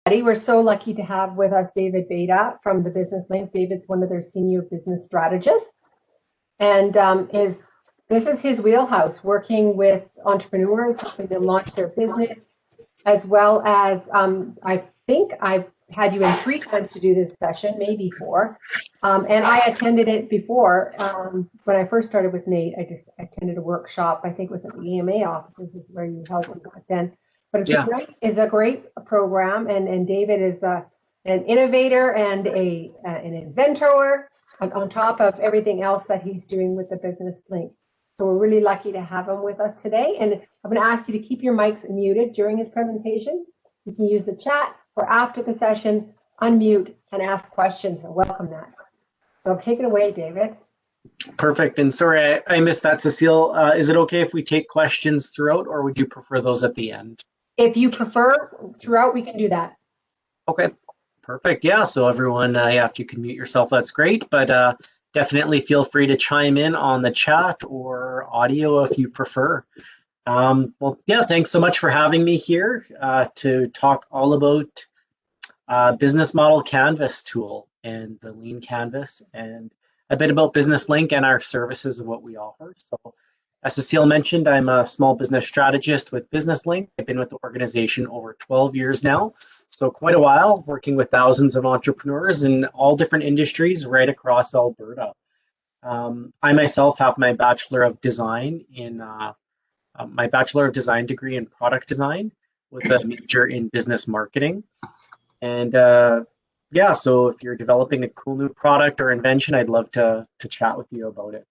We're so lucky to have with us David Bayda from the Business Link. David's one of their senior business strategists, and this is his wheelhouse, working with entrepreneurs, helping them launch their business, as well as I think I've had you in 3 times to do this session, maybe 4, and I attended it before. When I first started with Nate, I just attended a workshop. I think it was at the EMA offices, is where you held it back then. But it's a great program, and David is an innovator and an inventor on top of everything else that he's doing with the Business Link. So we're really lucky to have him with us today. And I'm going to ask you to keep your mics muted during his presentation. You can use the chat or after the session, unmute and ask questions. I welcome that. So take it away, David. Perfect. And sorry, I missed that, Cecile. Is it okay if we take questions throughout, or would you prefer those at the end? If you prefer throughout, we can do that. Okay, perfect. Yeah, so everyone, if you can mute yourself, that's great. But definitely feel free to chime in on the chat or audio if you prefer. Well, yeah, thanks so much for having me here to talk all about Business Model Canvas tool and the Lean Canvas, and a bit about Business Link and our services and what we offer. So, as Cecile mentioned, I'm a small business strategist with Business Link. I've been with the organization over 12 years now, so quite a while, working with thousands of entrepreneurs in all different industries right across Alberta. I myself have my Bachelor of Design in my Bachelor of Design degree in product design with a major in business marketing. And yeah, so if you're developing a cool new product or invention, I'd love to chat with you about it.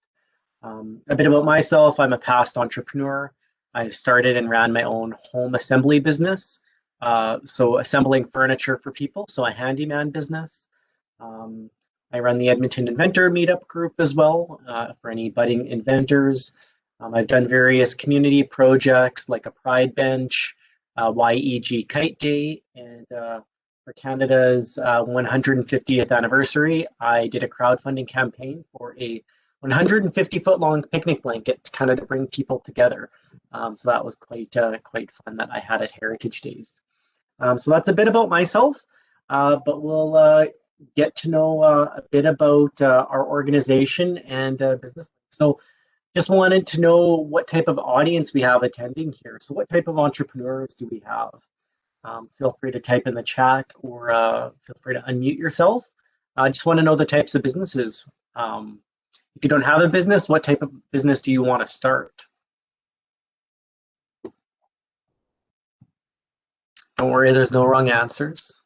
A bit about myself, I'm a past entrepreneur. I've started and ran my own home assembly business, so assembling furniture for people, so a handyman business. I run the Edmonton Inventor Meetup group as well for any budding inventors. I've done various community projects like a Pride Bench, YEG Kite Day, and for Canada's 150th anniversary, I did a crowdfunding campaign for a 150-foot long picnic blanket, kind of to bring people together. So that was quite fun that I had at Heritage Days. So that's a bit about myself, but we'll get to know a bit about our organization and business. So just wanted to know what type of audience we have attending here. So what type of entrepreneurs do we have? Feel free to type in the chat or feel free to unmute yourself. I just want to know the types of businesses. If you don't have a business, what type of business do you want to start? Don't worry, there's no wrong answers.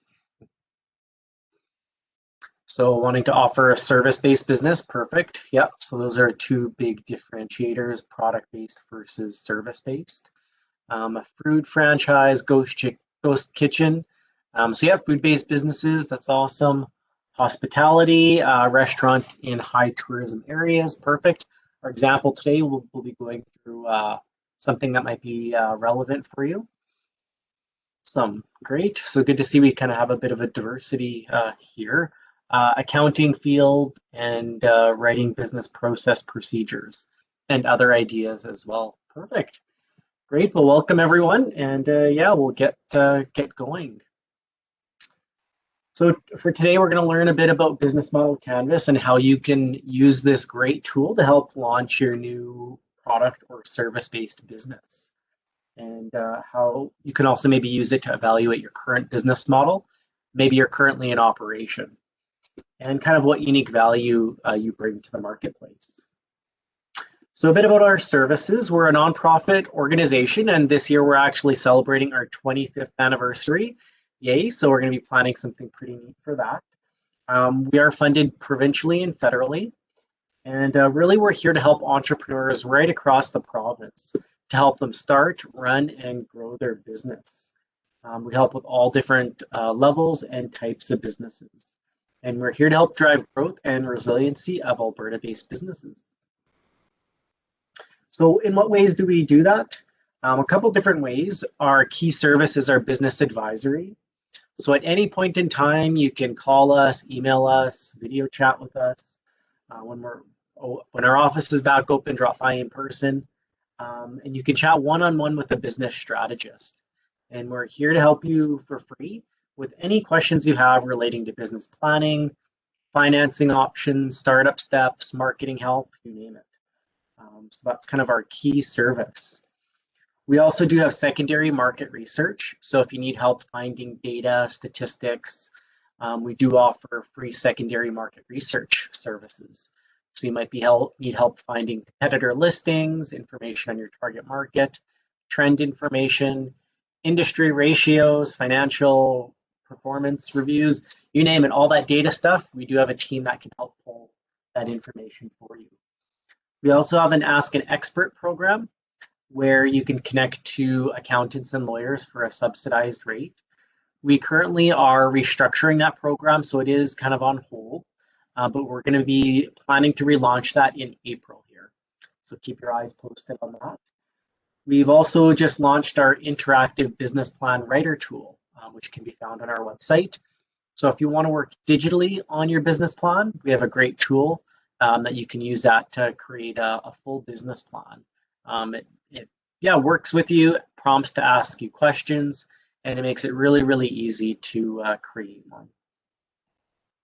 So wanting to offer a service-based business, perfect. Yep, so those are 2 big differentiators, product-based versus service-based. A food franchise, ghost kitchen. So yeah, food-based businesses, that's awesome. Hospitality, restaurant in high tourism areas, perfect. Our example today, we'll be going through something that might be relevant for you. Awesome, great. So good to see we kind of have a bit of a diversity here. Accounting field and writing business process procedures and other ideas as well. Perfect. Great. Well, welcome everyone, and yeah, we'll get going. So for today, we're going to learn a bit about Business Model Canvas and how you can use this great tool to help launch your new product or service-based business, and how you can also maybe use it to evaluate your current business model. Maybe you're currently in operation, and kind of what unique value you bring to the marketplace. So a bit about our services. We're a nonprofit organization, and this year we're actually celebrating our 25th anniversary. Yay, so we're going to be planning something pretty neat for that. We are funded provincially and federally, and really we're here to help entrepreneurs right across the province to help them start, run, and grow their business. We help with all different levels and types of businesses. And we're here to help drive growth and resiliency of Alberta-based businesses. So in what ways do we do that? A couple different ways. Our key service is our business advisory. So at any point in time, you can call us, email us, video chat with us. When our office is back open, drop by in person. And you can chat one-on-one with a business strategist. And we're here to help you for free with any questions you have relating to business planning, financing options, startup steps, marketing help, you name it. So that's kind of our key service. We also do have secondary market research. So if you need help finding data, statistics, we do offer free secondary market research services. So you might need help finding competitor listings, information on your target market, trend information, industry ratios, financial performance reviews, you name it, all that data stuff. We do have a team that can help pull that information for you. We also have an Ask an Expert program where you can connect to accountants and lawyers for a subsidized rate. We currently are restructuring that program, so it is kind of on hold, but we're going to be planning to relaunch that in April here. So keep your eyes posted on that. We've also just launched our interactive business plan writer tool, which can be found on our website. So if you want to work digitally on your business plan, we have a great tool that you can use that to create a full business plan. It works with you, prompts to ask you questions, and it makes it really, really easy to create one.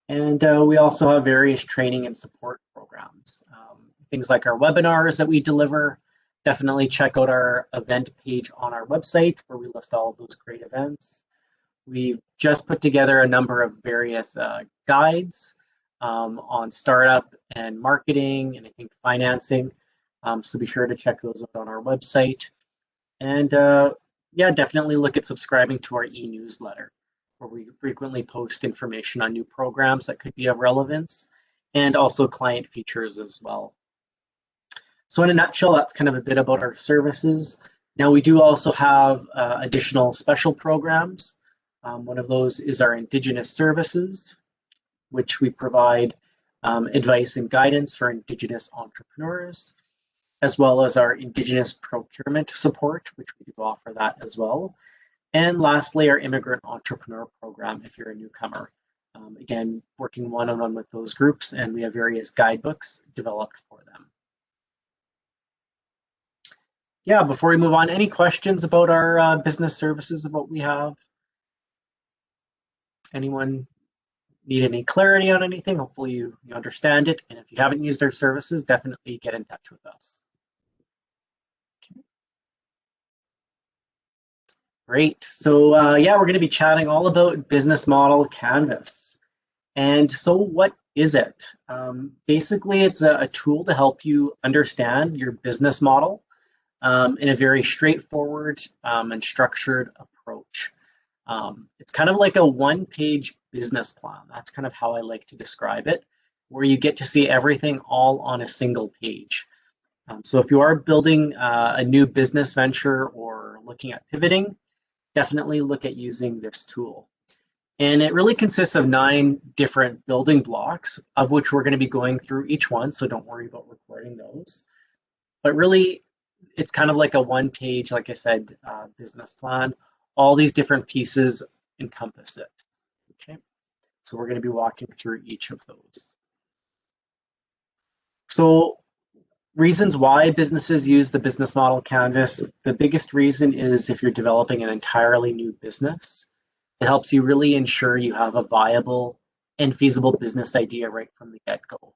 And we also have various training and support programs. Things like our webinars that we deliver. Definitely check out our event page on our website where we list all of those great events. We've just put together a number of various guides on startup and marketing and I think financing. So be sure to check those out on our website. And definitely look at subscribing to our e-newsletter, where we frequently post information on new programs that could be of relevance and also client features as well. So in a nutshell, that's kind of a bit about our services. Now we do also have additional special programs. One of those is our Indigenous services, which we provide advice and guidance for Indigenous entrepreneurs, as well as our Indigenous procurement support, which we do offer that as well. And lastly, our Immigrant Entrepreneur Program, if you're a newcomer. Again, working one-on-one with those groups, and we have various guidebooks developed for them. Yeah, before we move on, any questions about our business services, of what we have? Anyone need any clarity on anything? Hopefully you understand it. And if you haven't used our services, definitely get in touch with us. Okay. Great. So we're going to be chatting all about Business Model Canvas. And so what is it? Basically, it's a tool to help you understand your business model in a very straightforward and structured approach. It's kind of like a one-page business plan. That's kind of how I like to describe it, where you get to see everything all on a single page. So if you are building a new business venture or looking at pivoting, definitely look at using this tool. And it really consists of 9 different building blocks, of which we're going to be going through each one, so don't worry about recording those. But really, it's kind of like a one-page, like I said, business plan. All these different pieces encompass it. Okay, so we're going to be walking through each of those. So reasons why businesses use the Business Model Canvas, the biggest reason is if you're developing an entirely new business, it helps you really ensure you have a viable and feasible business idea right from the get-go.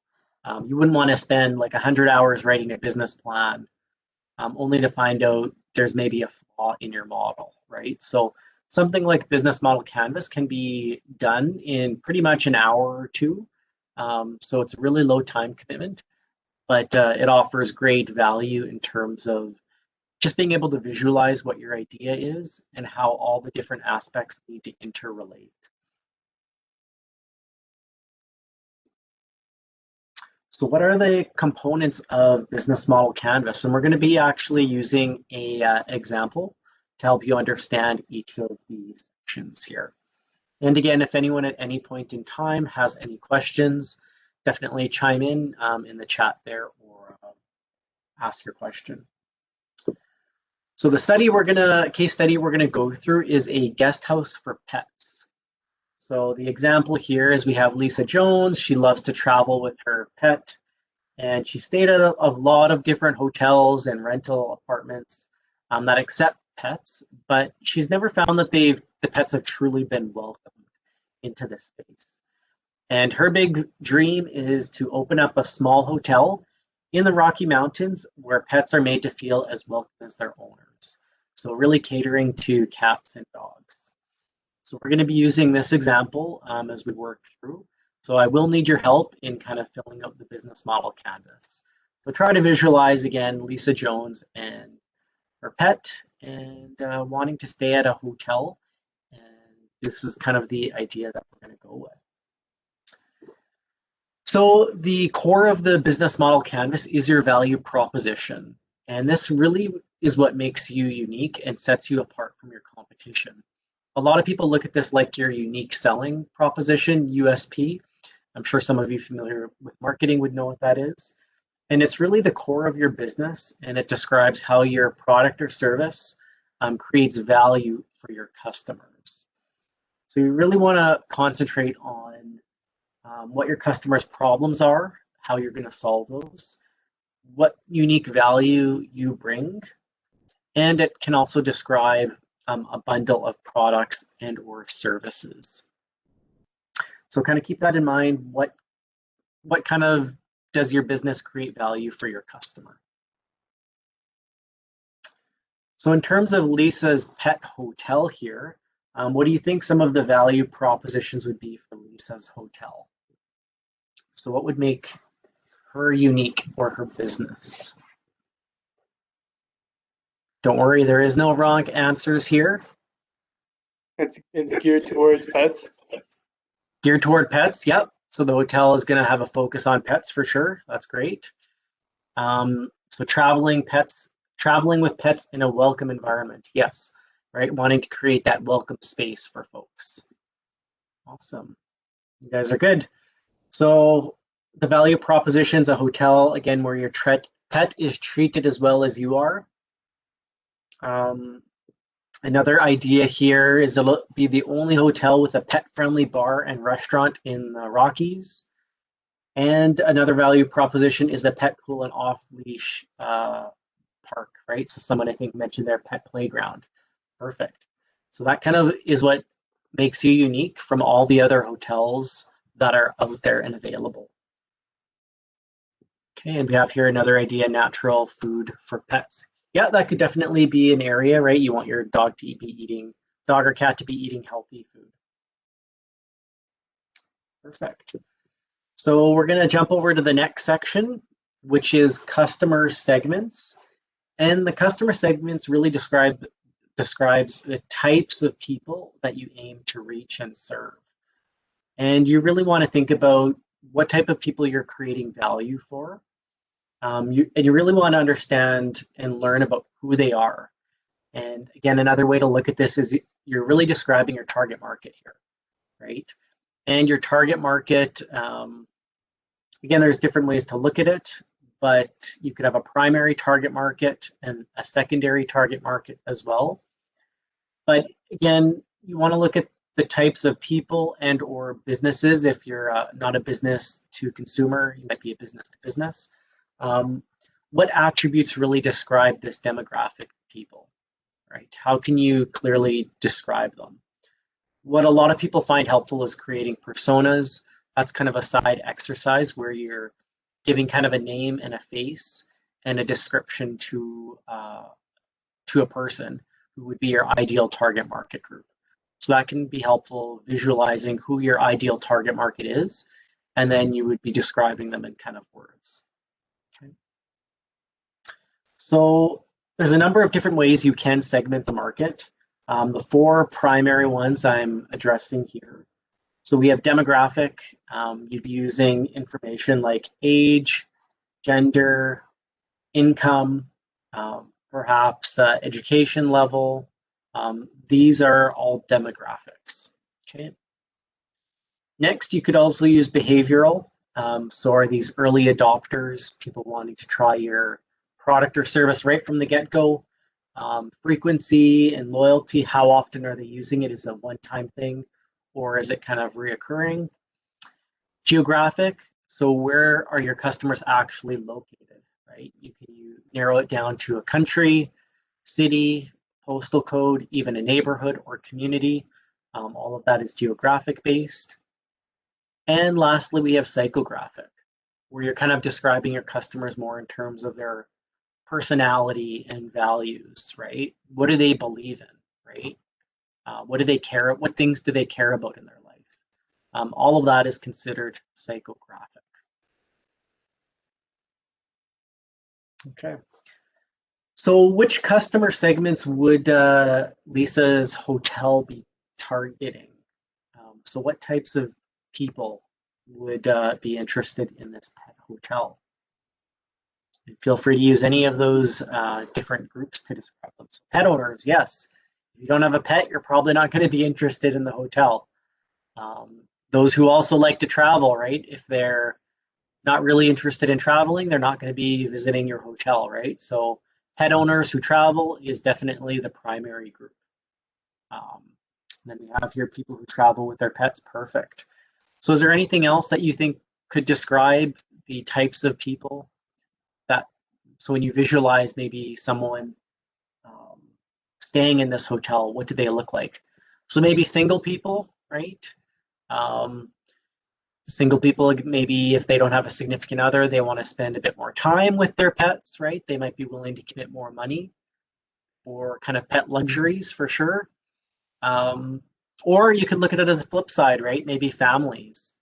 You wouldn't want to spend like 100 hours writing a business plan only to find out there's maybe a flaw in your model, right? So something like Business Model Canvas can be done in pretty much an hour or 2. So it's a really low time commitment, but it offers great value in terms of just being able to visualize what your idea is and how all the different aspects need to interrelate. So what are the components of Business Model Canvas? And we're going to be actually using a example to help you understand each of these sections here. And again, if anyone at any point in time has any questions, definitely chime in the chat there or ask your question. So the case study we're gonna go through is a guest house for pets. So the example here is we have Lisa Jones. She loves to travel with her pet, and she stayed at a lot of different hotels and rental apartments that accept pets, but she's never found that the pets have truly been welcomed. into this space. And her big dream is to open up a small hotel in the Rocky Mountains where pets are made to feel as welcome as their owners. So really catering to cats and dogs. So we're going to be using this example as we work through. So I will need your help in kind of filling out the business model canvas. So try to visualize again Lisa Jones and her pet and wanting to stay at a hotel. And this is kind of the idea that we're going to go with. So the core of the business model canvas is your value proposition. And this really is what makes you unique and sets you apart from your competition. A lot of people look at this like your unique selling proposition, USP. I'm sure some of you familiar with marketing would know what that is. And it's really the core of your business, and it describes how your product or service creates value for your customers. So you really want to concentrate on what your customers' problems are, how you're going to solve those, what unique value you bring, and it can also describe a bundle of products and or services. So kind of keep that in mind. What kind of does your business create value for your customer? So in terms of Lisa's pet hotel here, what do you think some of the value propositions would be for Lisa's hotel? So what would make her unique or her business? Don't worry, there is no wrong answers here. It's geared towards pets. Geared toward pets, yep. So the hotel is going to have a focus on pets for sure. That's great. So traveling with pets in a welcome environment. Yes, right. Wanting to create that welcome space for folks. Awesome. You guys are good. So the value proposition's a hotel, again, where your pet is treated as well as you are. Another idea here is it'll be the only hotel with a pet-friendly bar and restaurant in the Rockies. And another value proposition is the pet pool and off-leash park, right? So someone I think mentioned their pet playground. Perfect. So that kind of is what makes you unique from all the other hotels that are out there and available. Okay, and we have here another idea, natural food for pets. Yeah, that could definitely be an area, right? You want your dog or cat to be eating healthy food. Perfect. So we're going to jump over to the next section, which is customer segments. And the customer segments really describes the types of people that you aim to reach and serve. And you really want to think about what type of people you're creating value for. You really want to understand and learn about who they are. And again, another way to look at this is you're really describing your target market here, right? And your target market, again, there's different ways to look at it, but you could have a primary target market and a secondary target market as well. But again, you want to look at the types of people and or businesses. If you're not a business to consumer, you might be a business to business. What attributes really describe this demographic of people, right? How can you clearly describe them? What a lot of people find helpful is creating personas. That's kind of a side exercise where you're giving kind of a name and a face and a description to a person who would be your ideal target market group. So that can be helpful visualizing who your ideal target market is, and then you would be describing them in kind of words. Okay. So there's a number of different ways you can segment the market. The four primary ones I'm addressing here. So we have demographic. You'd be using information like age, gender, income, perhaps education level. These are all demographics. Okay. Next, you could also use behavioral. So are these early adopters, people wanting to try your product or service right from the get-go? Frequency and loyalty, how often are they using it? Is it a one-time thing, or is it kind of reoccurring? Geographic, so where are your customers actually located, right? You can narrow it down to a country, city, postal code, even a neighborhood or community. All of that is geographic based. And lastly, we have psychographic, where you're kind of describing your customers more in terms of their personality and values, right? What do they believe in, right? What do they care? What things do they care about in their life? All of that is considered psychographic. Okay. So which customer segments would Lisa's hotel be targeting? So what types of people would be interested in this pet hotel? And feel free to use any of those different groups to describe them. So pet owners, yes. If you don't have a pet, you're probably not going to be interested in the hotel. Those who also like to travel, right? If they're not really interested in traveling, they're not going to be visiting your hotel, right? So pet owners who travel is definitely the primary group. Then we have here people who travel with their pets. Perfect. So is there anything else that you think could describe the types of people that, so when you visualize maybe someone staying in this hotel, what do they look like? So maybe single people, right? Single people, maybe if they don't have a significant other, they want to spend a bit more time with their pets, right? They might be willing to commit more money for kind of pet luxuries for sure. Or you could look at it as a flip side, right? Maybe families,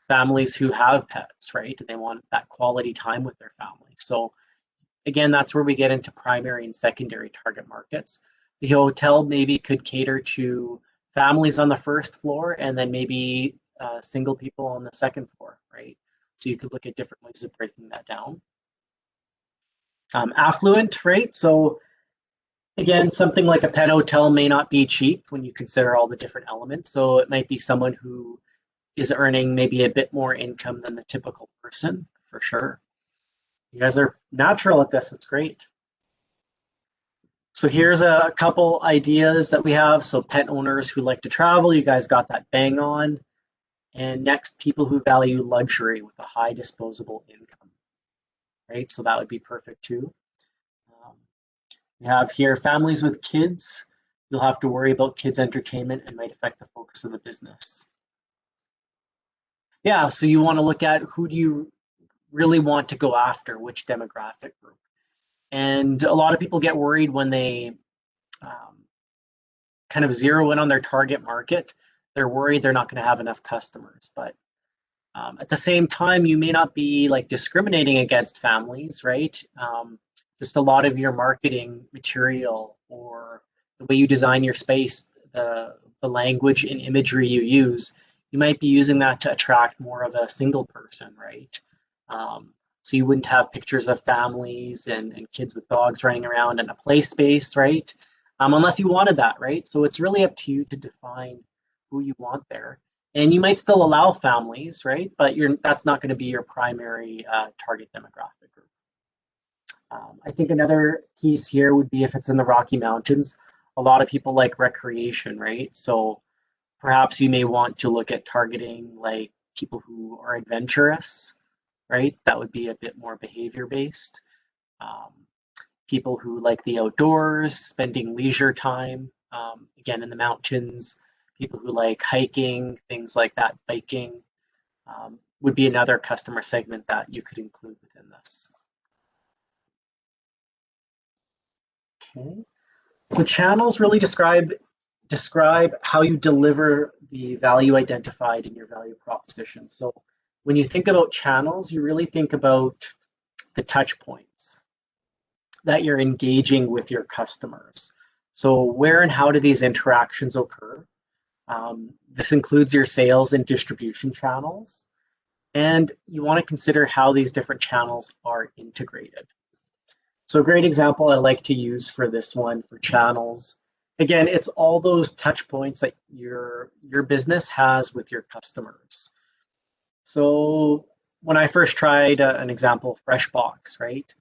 families who have pets, right? And they want that quality time with their family. So again, that's where we get into primary and secondary target markets. The hotel maybe could cater to families on the first floor and then maybe single people on the second floor, right? So you could look at different ways of breaking that down. Affluent, right? So again, something like a pet hotel may not be cheap when you consider all the different elements. So it might be someone who is earning maybe a bit more income than the typical person, for sure. You guys are natural at this, it's great. So here's a couple ideas that we have. So pet owners who like to travel, you guys got that bang on. And next, people who value luxury with a high disposable income, right? So that would be perfect too. We have here families with kids. You'll have to worry about kids' entertainment and might affect the focus of the business. Yeah, so you want to look at who do you really want to go after, which demographic group. And a lot of people get worried when they kind of zero in on their target market. They're worried they're not going to have enough customers. But at the same time, you may not be like discriminating against families, right? Just a lot of your marketing material or the way you design your space, the language and imagery you use, you might be using that to attract more of a single person, right? So you wouldn't have pictures of families and kids with dogs running around in a play space, right? Unless you wanted that, right? So it's really up to you to define who you want there. And you might still allow families, right? But that's not going to be your primary target demographic group. I think another piece here would be if it's in the Rocky Mountains, a lot of people like recreation, right? So perhaps you may want to look at targeting like people who are adventurous, right? That would be a bit more behavior based. People who like the outdoors, spending leisure time, again, in the mountains, people who like hiking, things like that, biking, would be another customer segment that you could include within this. Okay, so channels really describe how you deliver the value identified in your value proposition. So when you think about channels, you really think about the touch points that you're engaging with your customers. So where and how do these interactions occur? This includes your sales and distribution channels. And you want to consider how these different channels are integrated. So a great example I like to use for this one for channels, again, it's all those touch points that your business has with your customers. So when I first tried an example of FreshBox, right?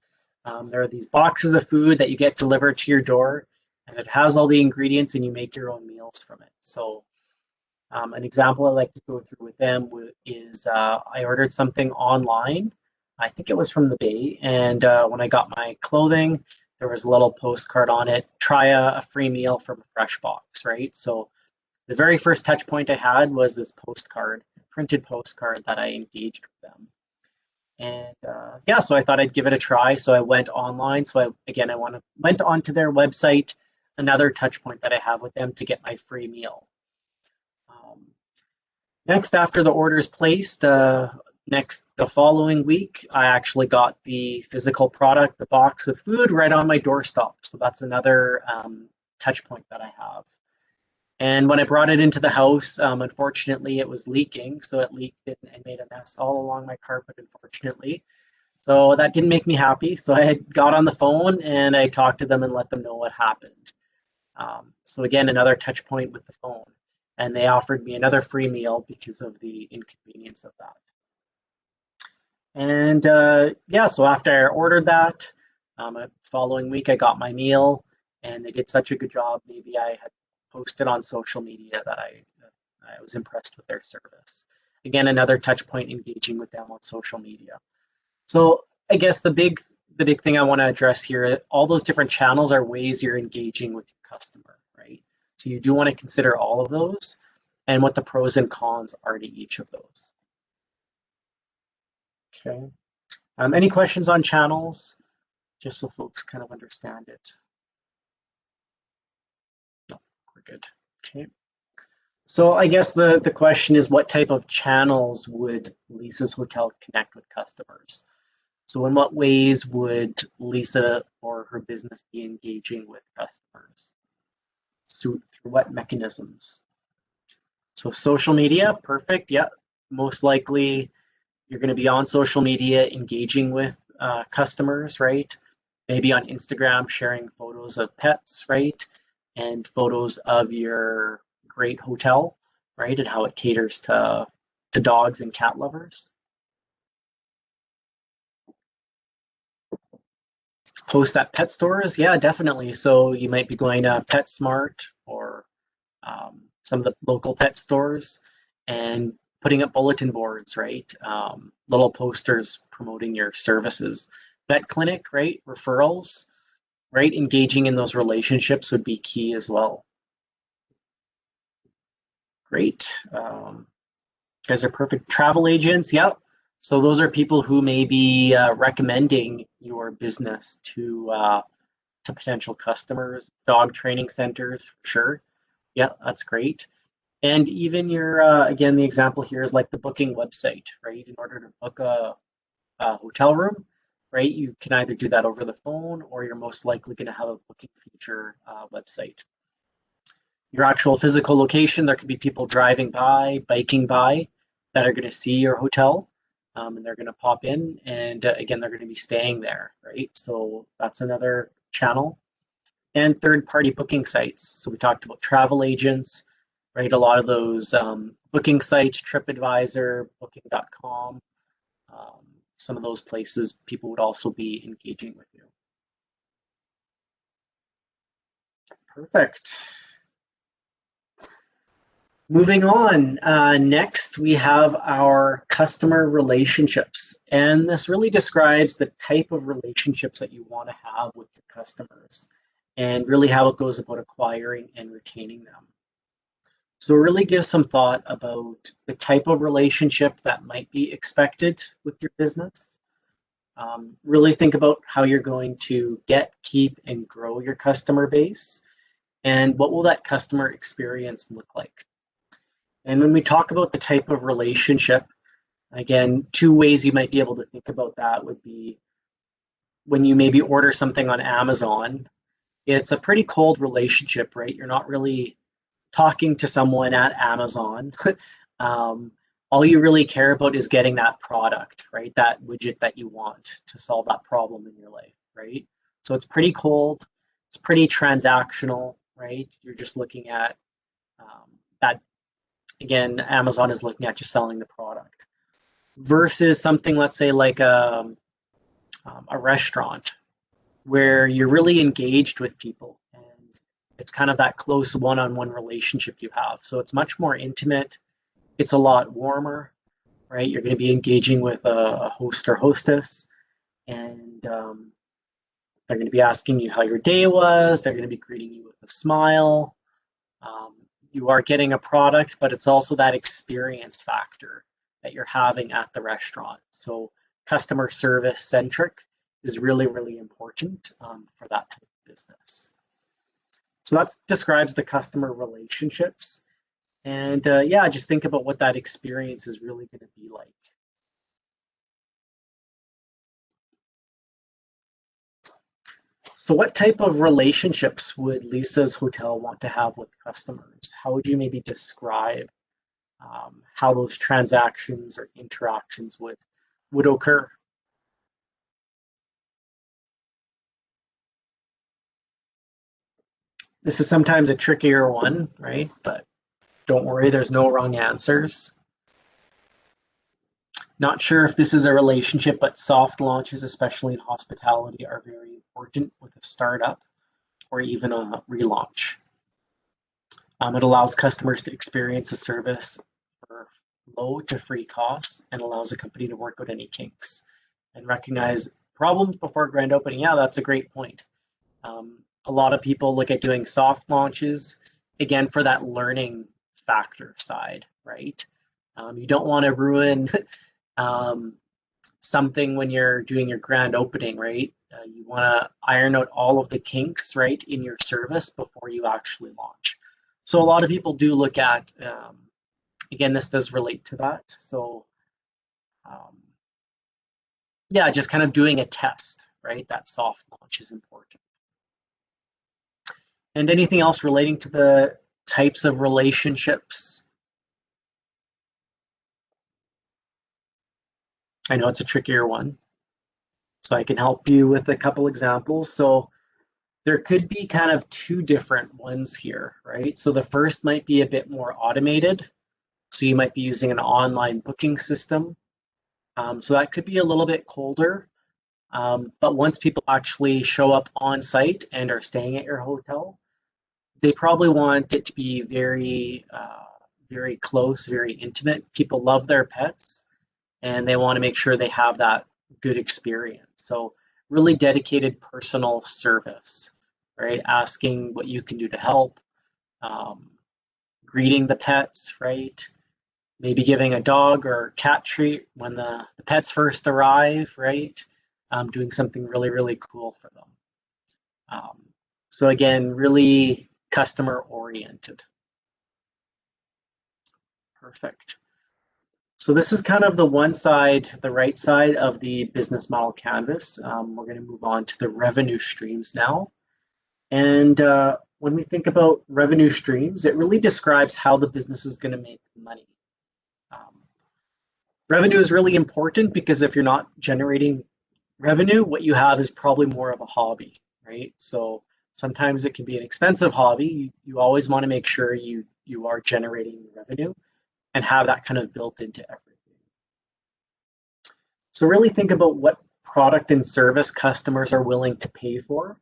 There are these boxes of food that you get delivered to your door, and it has all the ingredients, and you make your own meals from it. So an example I like to go through with them is I ordered something online. I think it was from the Bay, and when I got my clothing, there was a little postcard on it, try a free meal from FreshBox, right? So the very first touch point I had was this postcard, printed postcard that I engaged with them. And yeah, so I thought I'd give it a try. So I went online. So I went onto their website, another touch point that I have with them to get my free meal. Next, after the order is placed, the following week, I actually got the physical product, the box with food, right on my doorstep. So that's another touch point that I have. And when I brought it into the house, unfortunately, it was leaking. So it leaked and made a mess all along my carpet, unfortunately. So that didn't make me happy. So I had got on the phone and I talked to them and let them know what happened. So again, another touch point with the phone. And they offered me another free meal because of the inconvenience of that. And yeah, so after I ordered that, following week I got my meal, and they did such a good job. Maybe I had posted on social media that I was impressed with their service. Again, another touch point, engaging with them on social media. So I guess the big thing I want to address here, all those different channels are ways you're engaging with your customer, right? So you do want to consider all of those and what the pros and cons are to each of those. Okay. Any questions on channels, just so folks kind of understand it? No, we're good. Okay. So I guess the question is, what type of channels would Lisa's Hotel connect with customers? So in what ways would Lisa or her business be engaging with customers? Through what mechanisms? So social media, perfect. Yeah, most likely you're going to be on social media engaging with customers, right? Maybe on Instagram sharing photos of pets, right? And photos of your great hotel, right? And how it caters to dogs and cat lovers. Posts at pet stores, yeah, definitely. So you might be going to PetSmart or some of the local pet stores and putting up bulletin boards, right? Little posters promoting your services. Vet clinic, right? Referrals, right? Engaging in those relationships would be key as well. Great. You guys are perfect. Travel agents, yep. So those are people who may be recommending your business to potential customers. Dog training centers, sure. Yeah, that's great. And even your, again, the example here is like the booking website, right? In order to book a hotel room, right? You can either do that over the phone, or you're most likely going to have a booking feature website. Your actual physical location, there could be people driving by, biking by, that are going to see your hotel, and they're going to pop in, and again, they're going to be staying there, right? So that's another channel. And third-party booking sites. So we talked about travel agents, right? A lot of those booking sites, TripAdvisor, Booking.com, some of those places, people would also be engaging with you. Perfect. Moving on, next we have our customer relationships. And this really describes the type of relationships that you want to have with your customers and really how it goes about acquiring and retaining them. So really give some thought about the type of relationship that might be expected with your business. Really think about how you're going to get, keep, and grow your customer base, and what will that customer experience look like. And when we talk about the type of relationship, again, two ways you might be able to think about that would be when you maybe order something on Amazon, it's a pretty cold relationship, right? You're not really talking to someone at Amazon. All you really care about is getting that product, right? That widget that you want to solve that problem in your life, right? So it's pretty cold, it's pretty transactional, right? You're just looking at that. Again, Amazon is looking at just selling the product versus something, let's say, like a restaurant where you're really engaged with people and it's kind of that close one-on-one relationship you have. So it's much more intimate. It's a lot warmer, right? You're going to be engaging with a host or hostess, and they're going to be asking you how your day was. They're going to be greeting you with a smile. you are getting a product, but it's also that experience factor that you're having at the restaurant. So customer service centric is really, really important for that type of business. So that describes the customer relationships. And yeah, just think about what that experience is really going to be like. So what type of relationships would Lisa's Hotel want to have with customers? How would you maybe describe how those transactions or interactions would occur? This is sometimes a trickier one, right? But don't worry, there's no wrong answers. Not sure if this is a relationship, but soft launches, especially in hospitality, are very important with a startup or even a relaunch. It allows customers to experience a service for low to free costs and allows a company to work out any kinks and recognize problems before grand opening. Yeah, that's a great point. A lot of people look at doing soft launches, again, for that learning factor side, right? You don't want to ruin something when you're doing your grand opening, right? You want to iron out all of the kinks, right, in your service before you actually launch. So a lot of people do look at, again, this does relate to that. So yeah, just kind of doing a test, right? That soft launch is important. And anything else relating to the types of relationships? I know it's a trickier one, so I can help you with a couple examples. So there could be kind of two different ones here, right? So the first might be a bit more automated. So you might be using an online booking system. So that could be a little bit colder. But once people actually show up on site and are staying at your hotel, they probably want it to be very, very close, very intimate. People love their pets and they want to make sure they have that good experience. So really dedicated personal service, right? Asking what you can do to help, greeting the pets, right? Maybe giving a dog or cat treat when the pets first arrive, right? Doing something really, really cool for them. So again, really customer oriented. Perfect. So this is kind of the one side, the right side of the business model canvas. We're going to move on to the revenue streams now. And when we think about revenue streams, it really describes how the business is going to make money. Revenue is really important because if you're not generating revenue, what you have is probably more of a hobby, right? So sometimes it can be an expensive hobby. You always want to make sure you are generating revenue and have that kind of built into everything. So really think about what product and service customers are willing to pay for.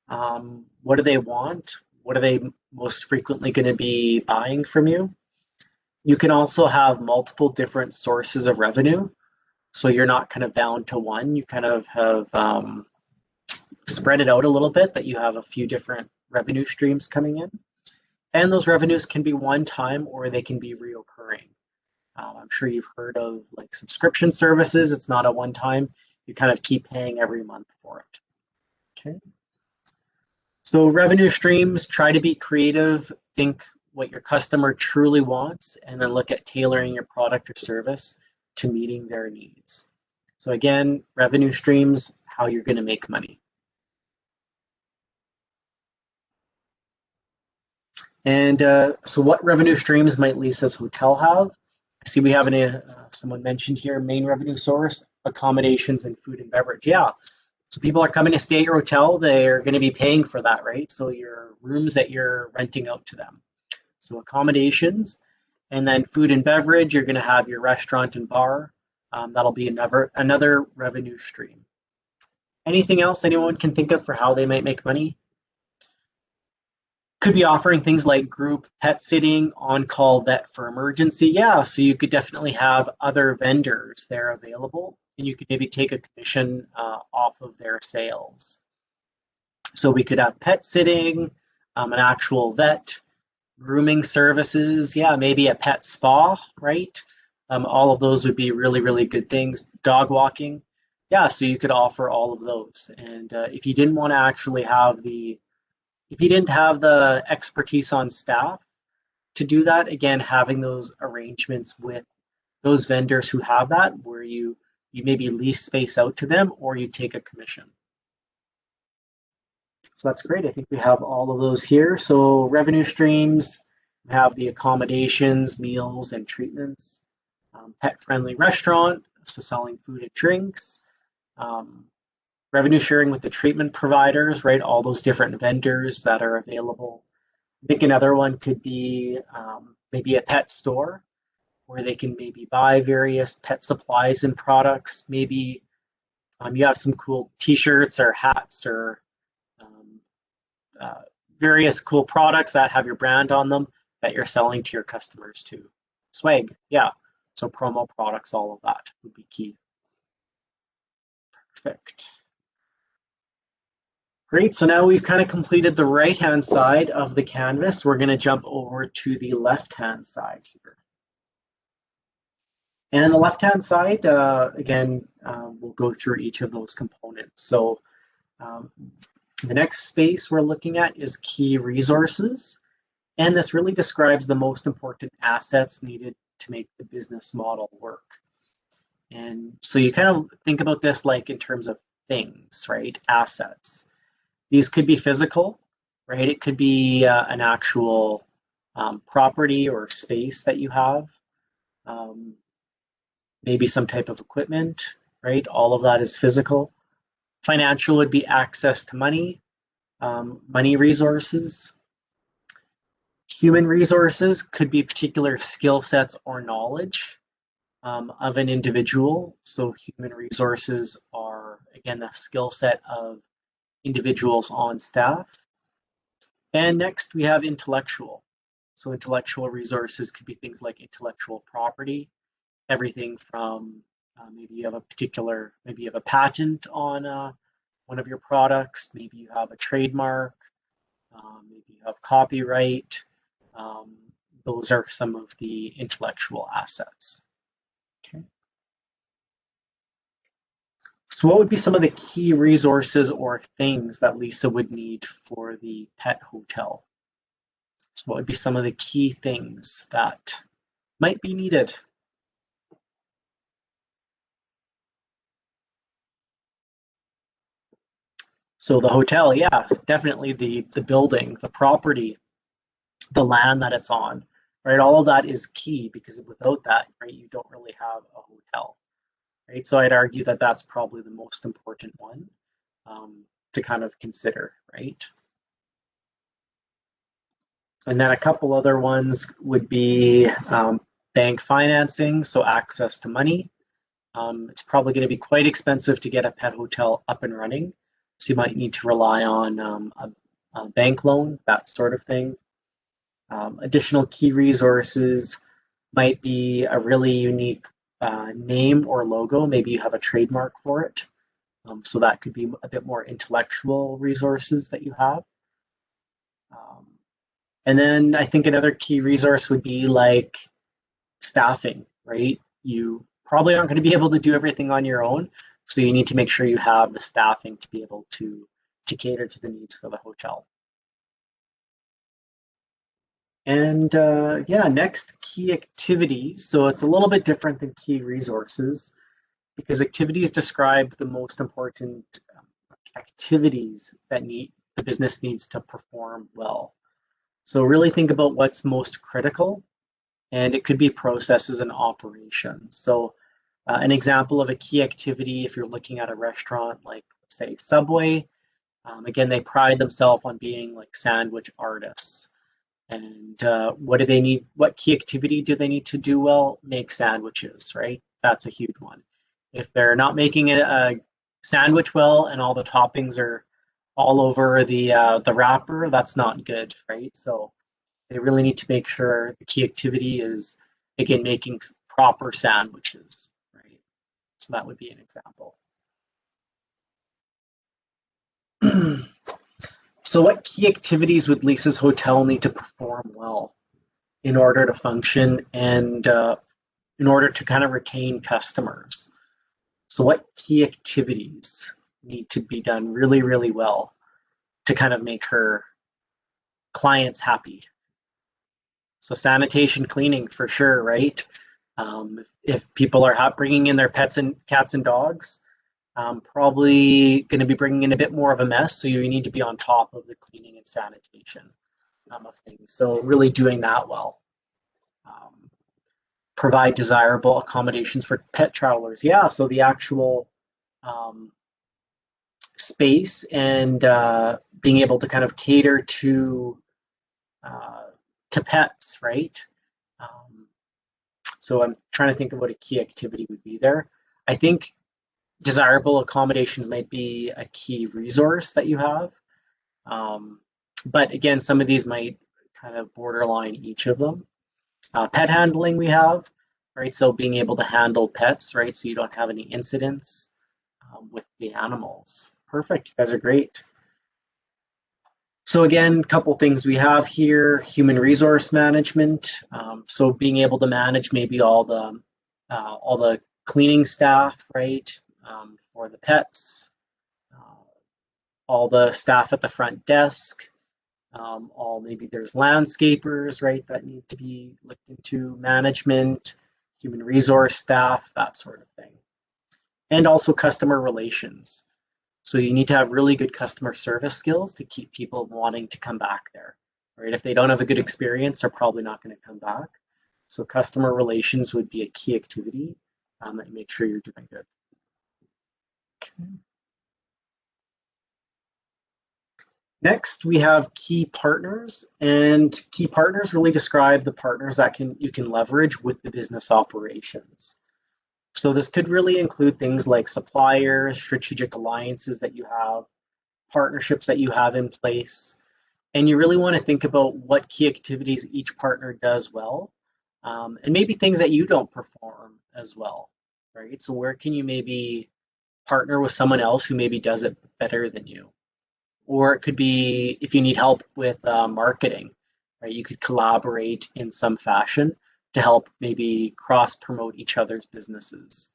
What do they want? What are they most frequently going to be buying from you? You can also have multiple different sources of revenue. So you're not kind of bound to one. You kind of have spread it out a little bit, that you have a few different revenue streams coming in. And those revenues can be one time or they can be reoccurring. I'm sure you've heard of like subscription services. It's not a one time. You kind of keep paying every month for it. Okay. So revenue streams, try to be creative, think what your customer truly wants, and then look at tailoring your product or service to meeting their needs. So again, revenue streams, how you're going to make money. And so what revenue streams might Lisa's Hotel have? I see we have someone mentioned here, main revenue source, accommodations and food and beverage. Yeah, so people are coming to stay at your hotel, they're going to be paying for that, right? So your rooms that you're renting out to them. So accommodations, and then food and beverage, you're going to have your restaurant and bar. That'll be another revenue stream. Anything else anyone can think of for how they might make money? Could be offering things like group pet sitting, on-call vet for emergency. Yeah, so you could definitely have other vendors there available, and you could maybe take a commission off of their sales. So we could have pet sitting, an actual vet, Grooming services, yeah, maybe a pet spa, right? All of those would be really, really good things. Dog walking, yeah, so you could offer all of those. And if you didn't want to actually have if you didn't have the expertise on staff to do that, again, having those arrangements with those vendors who have that, where you maybe lease space out to them or you take a commission. So that's great. I think we have all of those here. So revenue streams, we have the accommodations, meals, and treatments. Pet-friendly restaurant, so selling food and drinks. Revenue sharing with the treatment providers, right? All those different vendors that are available. I think another one could be maybe a pet store where they can maybe buy various pet supplies and products. Maybe you have some cool t-shirts or hats or uh, various cool products that have your brand on them that you're selling to your customers too. Swag, yeah. So promo products, all of that would be key. Perfect. Great, so now we've kind of completed the right-hand side of the canvas. We're gonna jump over to the left-hand side here. And the left-hand side, again, we'll go through each of those components. So the next space we're looking at is key resources. And this really describes the most important assets needed to make the business model work. And so you kind of think about this like in terms of things, right? Assets. These could be physical, right? It could be an actual property or space that you have. Maybe some type of equipment, right? All of that is physical. Financial would be access to money, money resources. Human resources could be particular skill sets or knowledge of an individual. So human resources are, again, the skill set of individuals on staff. And next we have intellectual. So intellectual resources could be things like intellectual property, everything from maybe you have maybe you have a patent on one of your products, maybe you have a trademark, maybe you have copyright. Those are some of the intellectual assets. Okay. So what would be some of the key resources or things that Lisa would need for the pet hotel? So what would be some of the key things that might be needed? So the hotel, yeah, definitely the building, the property, the land that it's on, right? All of that is key because without that, right, you don't really have a hotel, right? So I'd argue that that's probably the most important one to kind of consider, right? And then a couple other ones would be bank financing, so access to money. It's probably going to be quite expensive to get a pet hotel up and running, so you might need to rely on a bank loan, that sort of thing. Additional key resources might be a really unique name or logo. Maybe you have a trademark for it. So that could be a bit more intellectual resources that you have. And then I think another key resource would be like staffing, right? You probably aren't going to be able to do everything on your own. So you need to make sure you have the staffing to be able to cater to the needs for the hotel. And yeah, next, key activities. So it's a little bit different than key resources because activities describe the most important activities that the business needs to perform well. So really think about what's most critical, and it could be processes and operations. So an example of a key activity, if you're looking at a restaurant like, say, Subway, again, they pride themselves on being like sandwich artists. And what do they need? What key activity do they need to do well? Make sandwiches, right? That's a huge one. If they're not making a sandwich well and all the toppings are all over the wrapper, that's not good, right? So they really need to make sure the key activity is, again, making proper sandwiches, right? So that would be an example. So what key activities would Lisa's hotel need to perform well in order to function and in order to kind of retain customers? So what key activities need to be done really, really well to kind of make her clients happy? So sanitation, cleaning for sure, right? If people are bringing in their pets and cats and dogs, probably going to be bringing in a bit more of a mess. So you need to be on top of the cleaning and sanitation of things. So really doing that well. Provide desirable accommodations for pet travelers. Yeah, so the actual space and being able to kind of cater to pets, right? So I'm trying to think of what a key activity would be there. I think desirable accommodations might be a key resource that you have. But again, some of these might kind of borderline each of them. Pet handling we have, right? So being able to handle pets, right? So you don't have any incidents with the animals. Perfect, you guys are great. So again, a couple things we have here: human resource management. So being able to manage maybe all the cleaning staff, right, for the pets, all the staff at the front desk, maybe there's landscapers, right, that need to be looked into, management, human resource staff, that sort of thing, and also customer relations. So you need to have really good customer service skills to keep people wanting to come back there, right? If they don't have a good experience, they're probably not going to come back. So customer relations would be a key activity that you make sure you're doing good. Okay. Next, we have key partners, and key partners really describe the partners that you can leverage with the business operations. So this could really include things like suppliers, strategic alliances that you have, partnerships that you have in place, and you really want to think about what key activities each partner does well, and maybe things that you don't perform as well, right? So where can you maybe partner with someone else who maybe does it better than you? Or it could be if you need help with marketing, right? You could collaborate in some fashion to help maybe cross promote each other's businesses.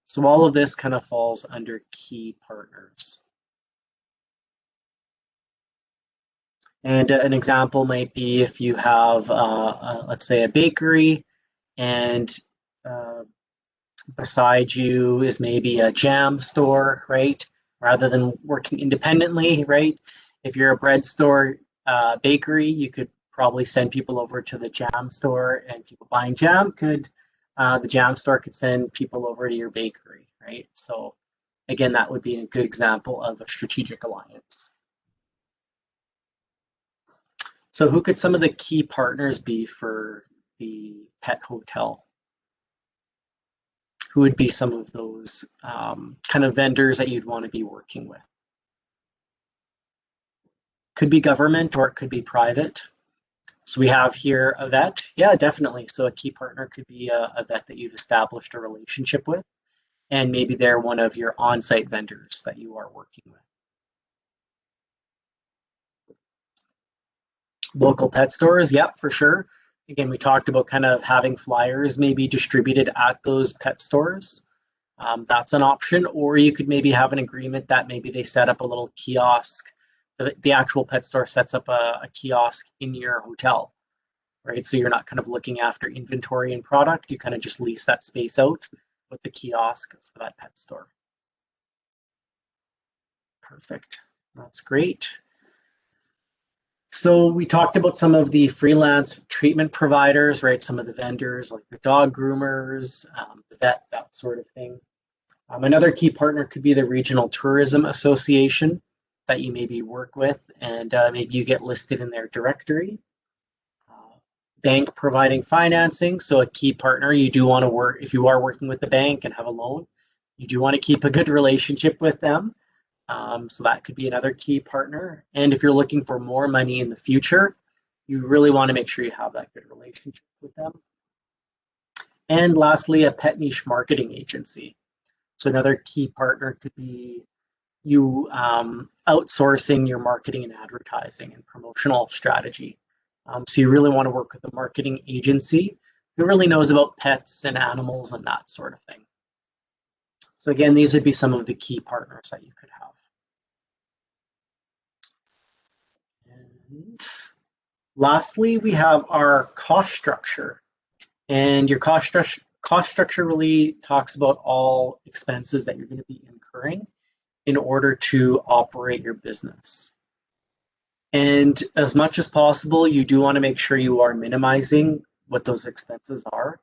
So all of this kind of falls under key partners. And an example might be if you have, let's say, a bakery, and beside you is maybe a jam store, right? Rather than working independently, right? If you're a bread store, bakery, you could probably send people over to the jam store, and people buying jam the jam store could send people over to your bakery, right? So again, that would be a good example of a strategic alliance. So who could some of the key partners be for the pet hotel? Who would be some of those kind of vendors that you'd want to be working with? Could be government or it could be private. So we have here a vet. Yeah, definitely. So a key partner could be a vet that you've established a relationship with, and maybe they're one of your on-site vendors that you are working with. Local pet stores, yep, for sure. Again, we talked about kind of having flyers maybe distributed at those pet stores. That's an option. Or you could maybe have an agreement that maybe they set up a little kiosk. The actual pet store sets up a kiosk in your hotel, right? So you're not kind of looking after inventory and product. You kind of just lease that space out with the kiosk for that pet store. Perfect. That's great. So we talked about some of the freelance treatment providers, right? Some of the vendors like the dog groomers, the vet, that sort of thing. Another key partner could be the Regional Tourism Association that you maybe work with, and maybe you get listed in their directory. Bank providing financing, so a key partner, you do want to work, if you are working with the bank and have a loan, you do want to keep a good relationship with them. So that could be another key partner. And if you're looking for more money in the future, you really want to make sure you have that good relationship with them. And lastly, a pet niche marketing agency. So another key partner could be, you outsourcing your marketing and advertising and promotional strategy. So you really want to work with a marketing agency who really knows about pets and animals and that sort of thing. So again, these would be some of the key partners that you could have. And lastly, we have our cost structure. And your cost structure really talks about all expenses that you're going to be incurring in order to operate your business. And as much as possible, you do want to make sure you are minimizing what those expenses are.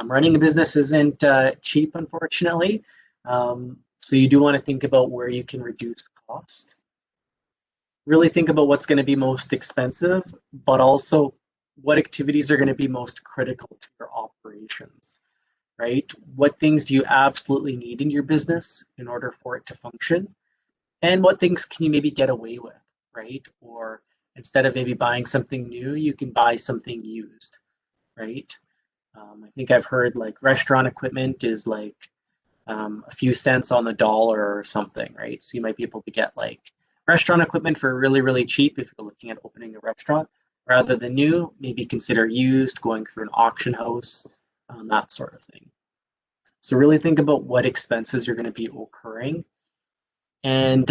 Running a business isn't cheap, unfortunately. So you do want to think about where you can reduce cost. Really think about what's going to be most expensive, but also what activities are going to be most critical to your operations, right? What things do you absolutely need in your business in order for it to function? And what things can you maybe get away with, right? Or instead of maybe buying something new, you can buy something used, right? I think I've heard like restaurant equipment is like a few cents on the dollar or something, right? So you might be able to get like restaurant equipment for really, really cheap if you're looking at opening a restaurant. Rather than new, maybe consider used, going through an auction house, that sort of thing. So really think about what expenses you're going to be incurring. And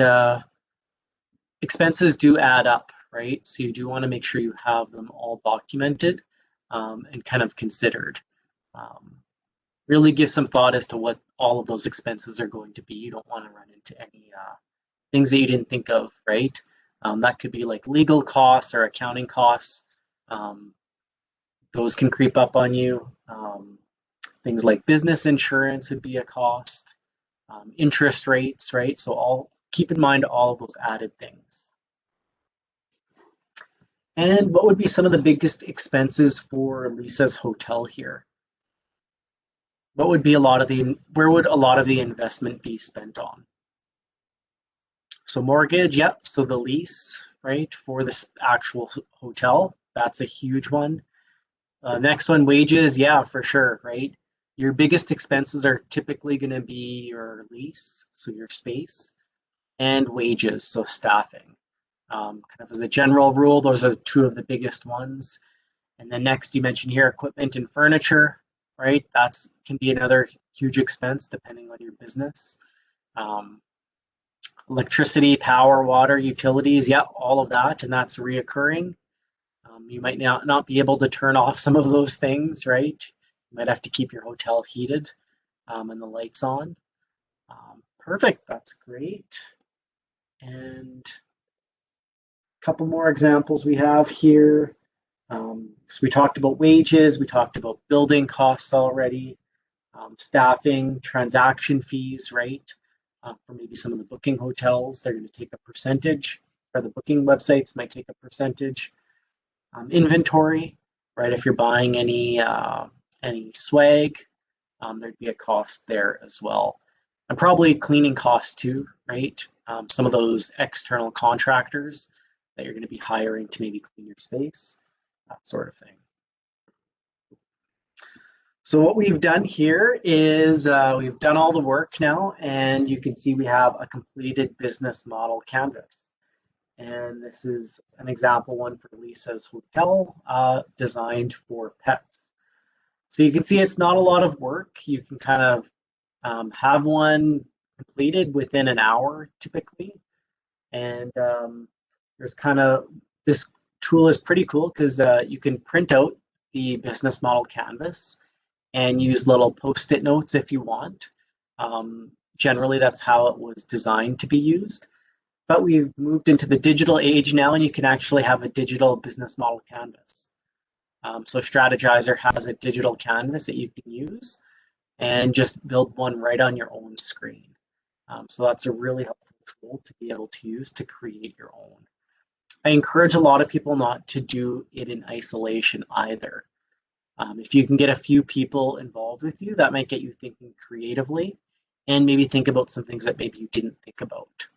expenses do add up, right? So you do want to make sure you have them all documented and kind of considered. Really give some thought as to what all of those expenses are going to be. You don't want to run into any things that you didn't think of, right? That could be like legal costs or accounting costs. Those can creep up on you. Things like business insurance would be a cost. Interest rates, right? So keep in mind all of those added things. And what would be some of the biggest expenses for Lisa's hotel here? What would be where would a lot of the investment be spent on? So mortgage, yep. So the lease, right, for this actual hotel, that's a huge one. Next one, wages, yeah, for sure, right? Your biggest expenses are typically going to be your lease, so your space, and wages, so staffing. Kind of as a general rule, those are two of the biggest ones. And then next, you mentioned here equipment and furniture, right? That's can be another huge expense depending on your business. Electricity, power, water, utilities, yeah, all of that, and that's reoccurring. You might not be able to turn off some of those things, right? You might have to keep your hotel heated and the lights on. Perfect, that's great. And a couple more examples we have here. So we talked about wages, we talked about building costs already, staffing, transaction fees, right? For maybe some of the booking hotels, they're going to take a percentage, or the booking websites might take a percentage. Inventory, right? If you're buying any swag, there'd be a cost there as well. And probably cleaning costs too, right? Some of those external contractors that you're going to be hiring to maybe clean your space, that sort of thing. So what we've done here is we've done all the work now, and you can see we have a completed business model canvas. And this is an example one for Lisa's hotel designed for pets. So you can see it's not a lot of work. You can kind of have one completed within an hour typically. And there's kind of, this tool is pretty cool because you can print out the business model canvas and use little post-it notes if you want. Generally, that's how it was designed to be used. But we've moved into the digital age now, and you can actually have a digital business model canvas. So Strategizer has a digital canvas that you can use and just build one right on your own screen. So that's a really helpful tool to be able to use to create your own. I encourage a lot of people not to do it in isolation either. If you can get a few people involved with you, that might get you thinking creatively and maybe think about some things that maybe you didn't think about.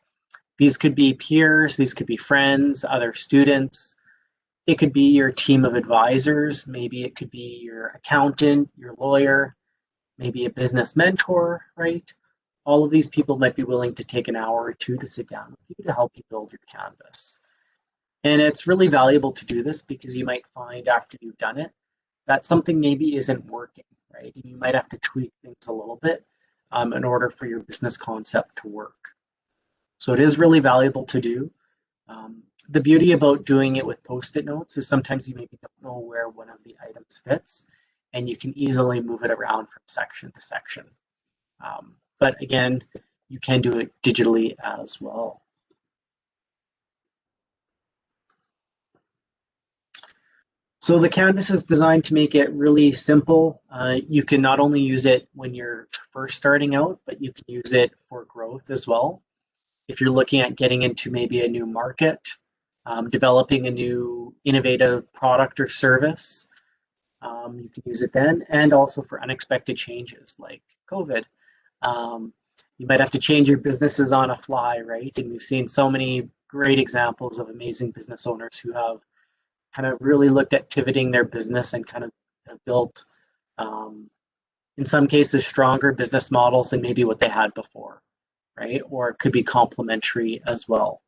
These could be peers, these could be friends, other students. It could be your team of advisors. Maybe it could be your accountant, your lawyer, maybe a business mentor, right? all of these people might be willing to take an hour or two to sit down with you to help you build your canvas. And it's really valuable to do this because you might find after you've done it that something maybe isn't working, right? And you might have to tweak things a little bit in order for your business concept to work. So it is really valuable to do. The beauty about doing it with Post-it notes is sometimes you maybe don't know where one of the items fits, and you can easily move it around from section to section. But again, you can do it digitally as well. So the canvas is designed to make it really simple. You can not only use it when you're first starting out, but you can use it for growth as well. If you're looking at getting into maybe a new market, developing a new innovative product or service, you can use it then, and also for unexpected changes like COVID. You might have to change your businesses on a fly, right? And we've seen so many great examples of amazing business owners who have kind of really looked at pivoting their business and kind of have built, in some cases, stronger business models than maybe what they had before, right? Or it could be complementary as well.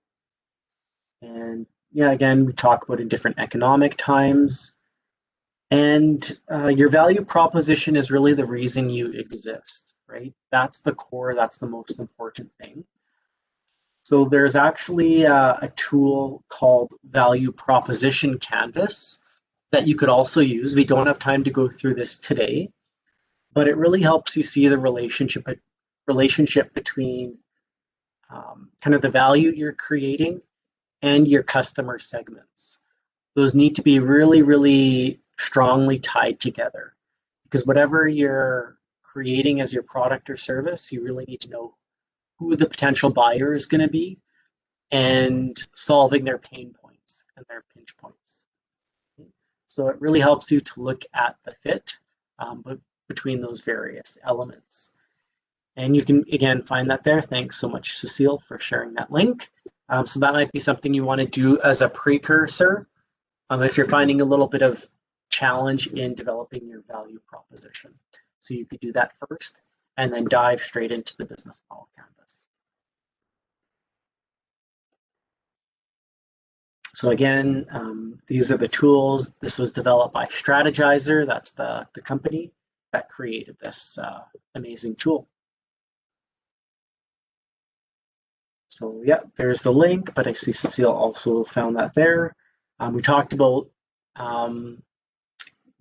And yeah, again, we talk about in different economic times. And your value proposition is really the reason you exist, right? That's the core, that's the most important thing. So there's actually a tool called Value Proposition Canvas that you could also use. We don't have time to go through this today, but it really helps you see the relationship between kind of the value you're creating and your customer segments. Those need to be really, really strongly tied together, because whatever you're creating as your product or service, you really need to know who the potential buyer is going to be and solving their pain points and their pinch points. So it really helps you to look at the fit between those various elements. And you can, again, find that there. Thanks so much, Cecile, for sharing that link. So that might be something you want to do as a precursor if you're finding a little bit of challenge in developing your value proposition. So you could do that first and then dive straight into the business model canvas. So again, these are the tools. This was developed by Strategizer. That's the company that created this amazing tool. So yeah, there's the link, but I see Cecile also found that there. We talked about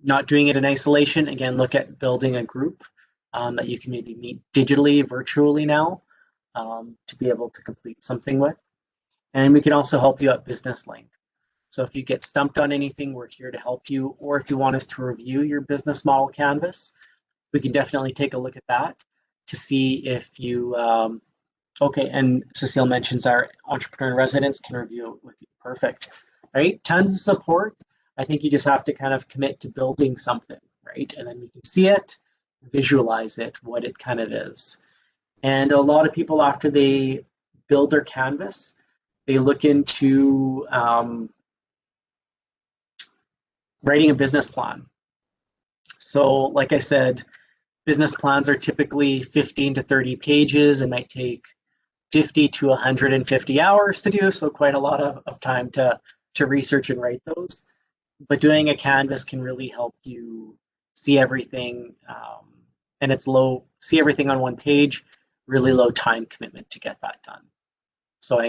not doing it in isolation. Again, look at building a group that you can maybe meet digitally, virtually now to be able to complete something with. And we can also help you at Business Link. So if you get stumped on anything, we're here to help you. Or if you want us to review your business model canvas, we can definitely take a look at that to see if you, okay, and Cecile mentions our entrepreneur residents can review it with you. Perfect, right? Tons of support. I think you just have to kind of commit to building something, right? And then you can see it, visualize it, what it kind of is. And a lot of people, after they build their canvas, they look into writing a business plan. So like I said, business plans are typically 15 to 30 pages and might take 50 to 150 hours to do, so quite a lot of time to research and write those. But doing a canvas can really help you see everything, and it's see everything on one page, really low time commitment to get that done. So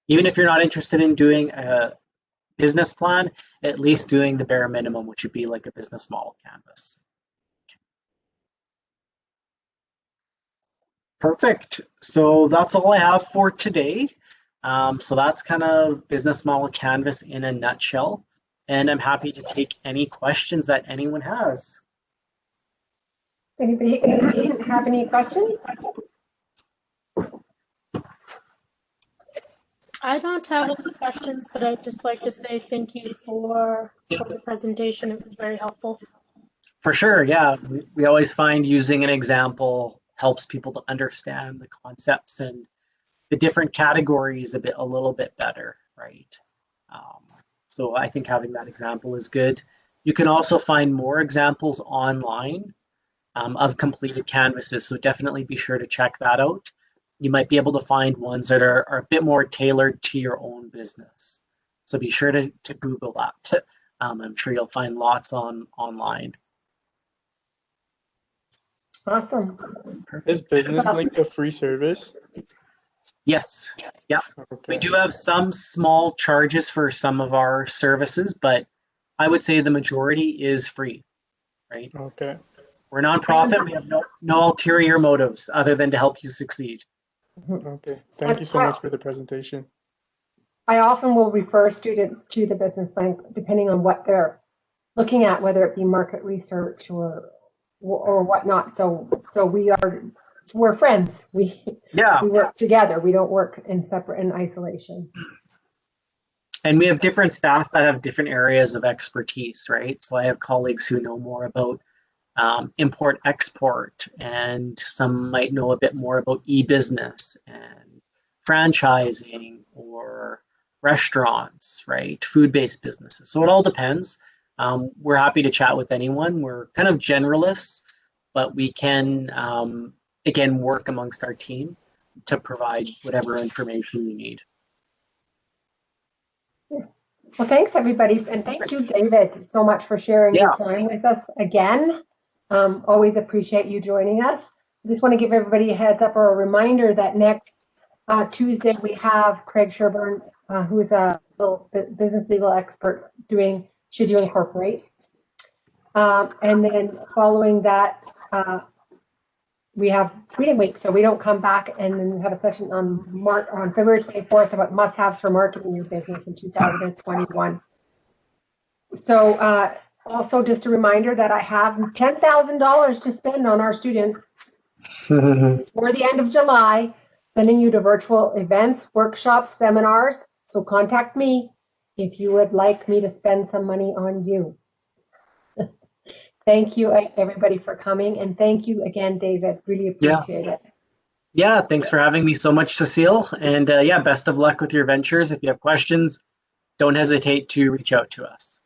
even if you're not interested in doing a business plan, at least doing the bare minimum, which would be like a business model canvas. Perfect. So that's all I have for today. So that's kind of business model canvas in a nutshell. And I'm happy to take any questions that anyone has. Anybody have any questions? I don't have any questions, but I'd just like to say thank you for the presentation. It was very helpful. For sure, yeah. We always find using an example helps people to understand the concepts and the different categories a little bit better, right? So I think having that example is good. You can also find more examples online. of completed canvases. So definitely be sure to check that out. You might be able to find ones that are a bit more tailored to your own business. So be sure to Google that. I'm sure you'll find lots online. Awesome. Is Business Link a free service? Yes. Yeah. We Okay. do have some small charges for some of our services, but I would say the majority is free, right? Okay. We're a nonprofit. We have no ulterior motives other than to help you succeed. Okay. Thank you so much for the presentation. I often will refer students to the Business Link depending on what they're looking at, whether it be market research or whatnot. So we're friends. We work together. We don't work in isolation. And we have different staff that have different areas of expertise, right? So I have colleagues who know more about import export, and some might know a bit more about e-business and franchising or restaurants, right? Food-based businesses. So it all depends. We're happy to chat with anyone. We're kind of generalists, but we can, again, work amongst our team to provide whatever information you need. Well, thanks everybody. And thank you, David, so much for sharing your time with us again. Always appreciate you joining us. I just want to give everybody a heads up or a reminder that next Tuesday we have Craig Sherburne, who is a business legal expert doing Should You Incorporate? And then following that, we have Reading Week, so we don't come back and then have a session on February 24th about must-haves for marketing your business in 2021. So also just a reminder that I have $10,000 to spend on our students for the end of July, sending you to virtual events, workshops, seminars. So contact me if you would like me to spend some money on you. Thank you, everybody, for coming. And thank you again, David. Really appreciate it. Yeah, thanks for having me so much, Cecile. And yeah, best of luck with your ventures. If you have questions, don't hesitate to reach out to us.